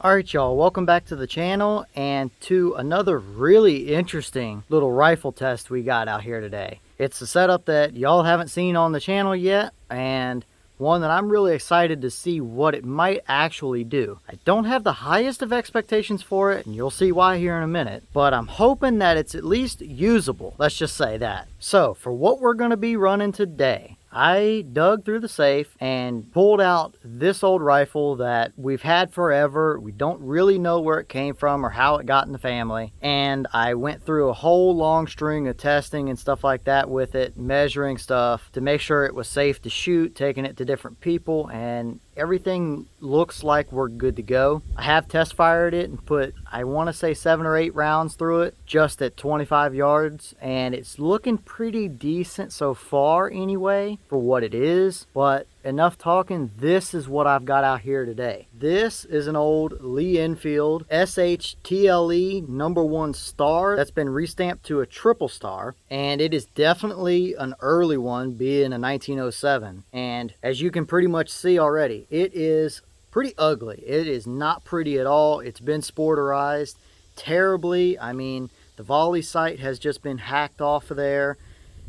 Alright y'all, welcome back to the channel and to another really interesting little rifle test we got out here today. It's a setup that y'all haven't seen on the channel yet, and one that I'm really excited to see what it might actually do. I don't have the highest of expectations for it, and you'll see why here in a minute, but I'm hoping that it's at least usable. Let's just say that. So for what we're going to be running today, I dug through the safe and pulled out this old rifle that we've had forever. We don't really know where it came from or how it got in the family. And I went through a whole long string of testing and stuff like that with it, measuring stuff to make sure it was safe to shoot, taking it to different people, and everything looks like we're good to go. I have test fired it and put, I want to say 7 or 8 rounds through it just at 25 yards, and it's looking pretty decent so far anyway for what it is. But enough talking, this is what I've got out here today. This is an old Lee Enfield SHTLE no.1 star that's been restamped to a triple star, and it is definitely an early one, being a 1907. And as you can pretty much see already, it is pretty ugly. It is not pretty at all. It's been sporterized terribly. I mean, the volley sight has just been hacked off of there,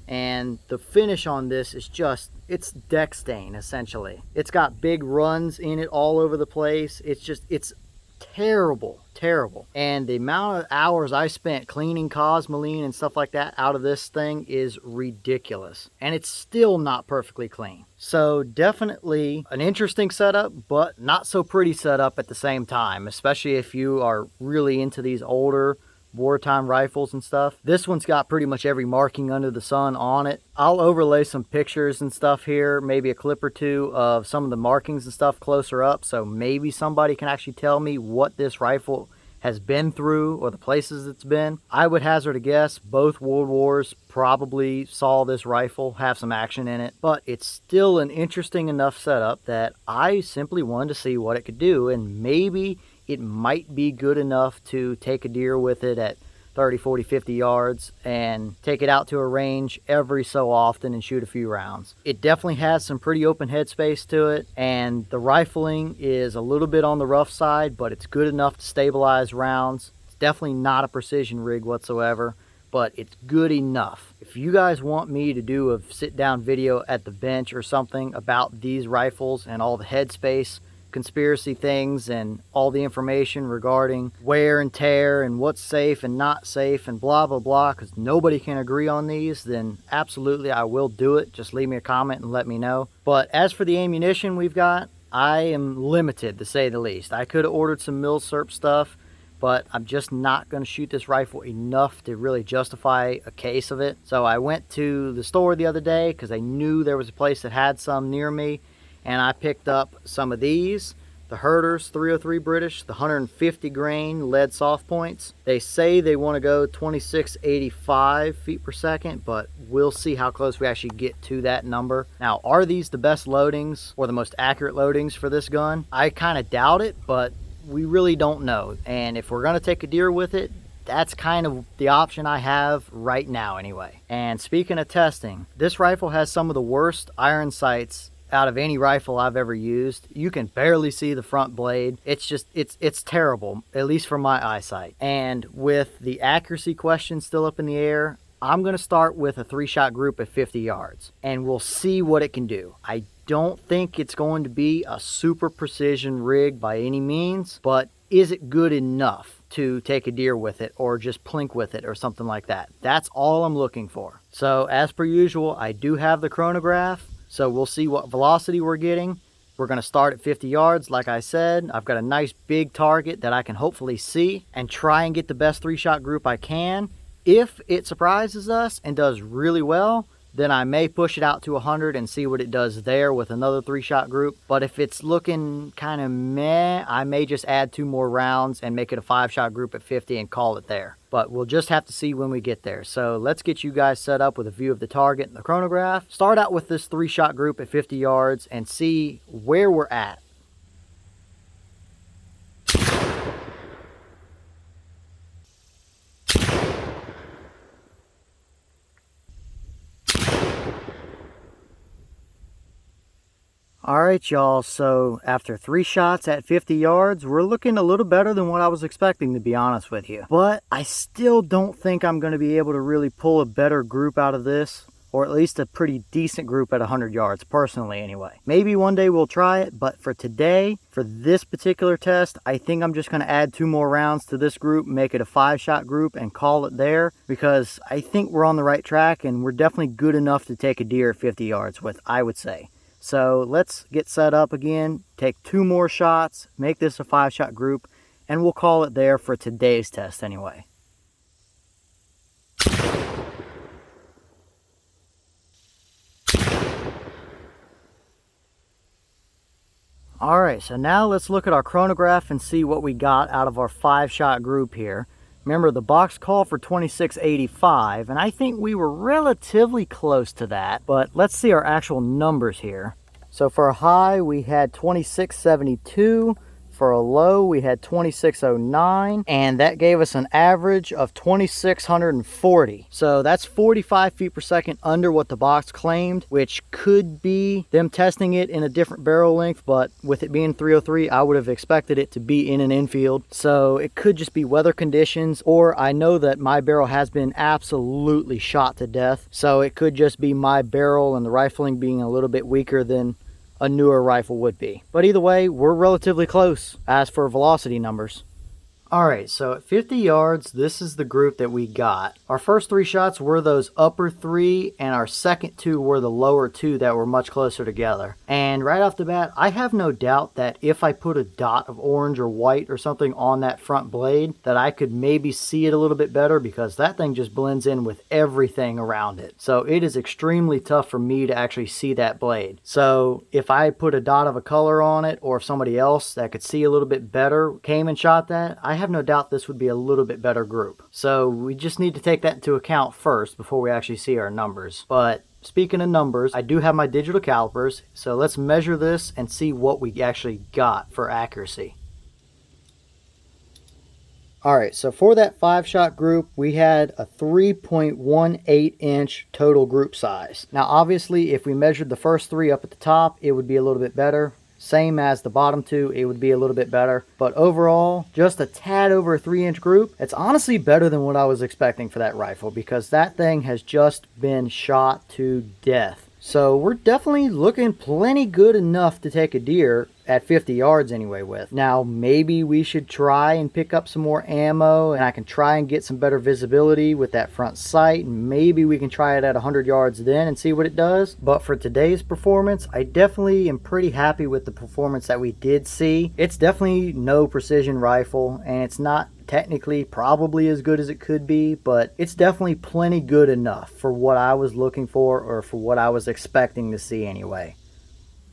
and the finish on this is just, it's deck stain essentially. It's got big runs in it all over the place. It's terrible. And the amount of hours I spent cleaning cosmoline and stuff like that out of this thing is ridiculous, and it's still not perfectly clean. So definitely an interesting setup, but not so pretty setup at the same time, especially if you are really into these older wartime rifles and stuff. This one's got pretty much every marking under the sun on it. I'll overlay some pictures and stuff here, maybe a clip or two of some of the markings and stuff closer up, so maybe somebody can actually tell me what this rifle has been through or the places it's been. I would hazard a guess both World Wars probably saw this rifle have some action in it, but it's still an interesting enough setup that I simply wanted to see what it could do, and maybe it might be good enough to take a deer with it at 30, 40, 50 yards and take it out to a range every so often and shoot a few rounds. It definitely has some pretty open headspace to it, and the rifling is a little bit on the rough side, but it's good enough to stabilize rounds. It's definitely not a precision rig whatsoever, but it's good enough. If you guys want me to do a sit-down video at the bench or something about these rifles and all the headspace conspiracy things and all the information regarding wear and tear and what's safe and not safe and blah blah blah, because nobody can agree on these, then absolutely I will do it. Just leave me a comment and let me know. But as for the ammunition we've got, I am limited to say the least. I could have ordered some Milsurp stuff, but I'm just not going to shoot this rifle enough to really justify a case of it. So I went to the store the other day because I knew there was a place that had some near me, and I picked up some of these, the Herters 303 British, the 150 grain lead soft points. They say they want to go 2685 feet per second, but we'll see how close we actually get to that number. Now, are these the best loadings or the most accurate loadings for this gun? I kind of doubt it, but we really don't know. And if we're going to take a deer with it, that's kind of the option I have right now anyway. And speaking of testing, this rifle has some of the worst iron sights out of any rifle I've ever used. You can barely see the front blade. It's just, it's terrible, at least for my eyesight. And with the accuracy question still up in the air, I'm going to start with a 3-shot group at 50 yards, and we'll see what it can do. I don't think it's going to be a super precision rig by any means, but is it good enough to take a deer with it or just plink with it or something like that? That's all I'm looking for. So as per usual, I do have the chronograph, so we'll see what velocity we're getting. We're going to start at 50 yards, like I said. I've got a nice big target that I can hopefully see and try and get the best 3-shot group I can. If it surprises us and does really well, then I may push it out to 100 and see what it does there with another 3-shot group. But if it's looking kind of meh, I may just add 2 more rounds and make it a 5-shot group at 50 and call it there. But we'll just have to see when we get there. So let's get you guys set up with a view of the target and the chronograph. Start out with this 3-shot group at 50 yards and see where we're at. All right, y'all, so after 3 shots at 50 yards, we're looking a little better than what I was expecting, to be honest with you. But I still don't think I'm going to be able to really pull a better group out of this, or at least a pretty decent group at 100 yards, personally anyway. Maybe one day we'll try it, but for today, for this particular test, I think I'm just going to add 2 more rounds to this group, make it a 5-shot group, and call it there, because I think we're on the right track, and we're definitely good enough to take a deer at 50 yards with, I would say. So let's get set up again, take 2 more shots, make this a 5-shot group, and we'll call it there for today's test anyway. Alright, so now let's look at our chronograph and see what we got out of our 5-shot group here. Remember, the box called for 2685, and I think we were relatively close to that, but let's see our actual numbers here. So for a high, we had 2672. For a low, we had 2609, and that gave us an average of 2640. So that's 45 feet per second under what the box claimed, which could be them testing it in a different barrel length, but with it being 303, I would have expected it to be in an Enfield. So it could just be weather conditions, or I know that my barrel has been absolutely shot to death. So it could just be my barrel and the rifling being a little bit weaker than a newer rifle would be. But either way, we're relatively close as for velocity numbers. Alright, so at 50 yards, this is the group that we got. Our first 3 shots were those upper 3, and our second 2 were the lower 2 that were much closer together. And right off the bat, I have no doubt that if I put a dot of orange or white or something on that front blade, that I could maybe see it a little bit better, because that thing just blends in with everything around it. So it is extremely tough for me to actually see that blade. So if I put a dot of a color on it, or if somebody else that could see a little bit better came and shot that, I have no doubt this would be a little bit better group. So we just need to take that into account first before we actually see our numbers. But speaking of numbers, I do have my digital calipers, so let's measure this and see what we actually got for accuracy. Alright, so for that 5-shot group, we had a 3.18 inch total group size. Now obviously, if we measured the first 3 up at the top, it would be a little bit better. Same as the bottom 2, it would be a little bit better. But overall, just a tad over a 3-inch group. It's honestly better than what I was expecting for that rifle, because that thing has just been shot to death. So we're definitely looking plenty good enough to take a deer at 50 yards anyway with. Now maybe we should try and pick up some more ammo, and I can try and get some better visibility with that front sight, and maybe we can try it at 100 yards then and see what it does. But for today's performance, I definitely am pretty happy with the performance that we did see. It's definitely no precision rifle, and it's not technically probably as good as it could be, but it's definitely plenty good enough for what I was looking for, or for what I was expecting to see anyway.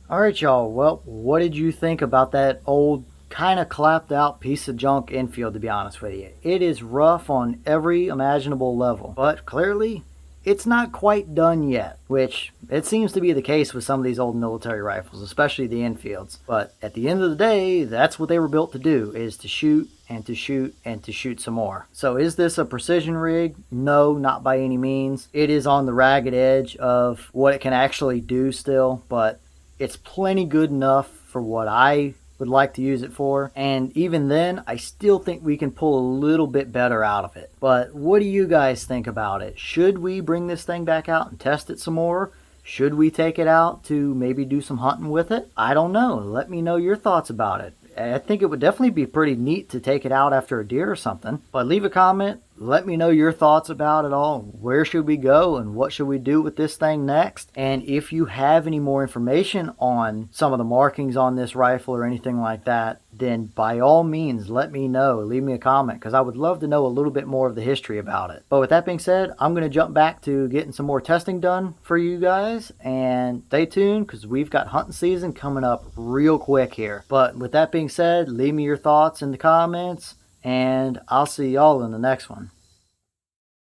Alright y'all, well, what did you think about that old kind of clapped out piece of junk Enfield, to be honest with you? It is rough on every imaginable level, but clearly it's not quite done yet, which it seems to be the case with some of these old military rifles, especially the Enfields. But at the end of the day, that's what they were built to do, is to shoot and to shoot and to shoot some more. So is this a precision rig? No, not by any means. It is on the ragged edge of what it can actually do still, but it's plenty good enough for what I would like to use it for. And even then, I still think we can pull a little bit better out of it. But what do you guys think about it? Should we bring this thing back out and test it some more? Should we take it out to maybe do some hunting with it? I don't know. Let me know your thoughts about it. I think it would definitely be pretty neat to take it out after a deer or something. But leave a comment. Let me know your thoughts about it all. Where should we go and what should we do with this thing next? And if you have any more information on some of the markings on this rifle or anything like that, then by all means let me know. Leave me a comment, because I would love to know a little bit more of the history about it. But with that being said, I'm going to jump back to getting some more testing done for you guys. And stay tuned, because we've got hunting season coming up real quick here. But with that being said, leave me your thoughts in the comments, and I'll see y'all in the next one.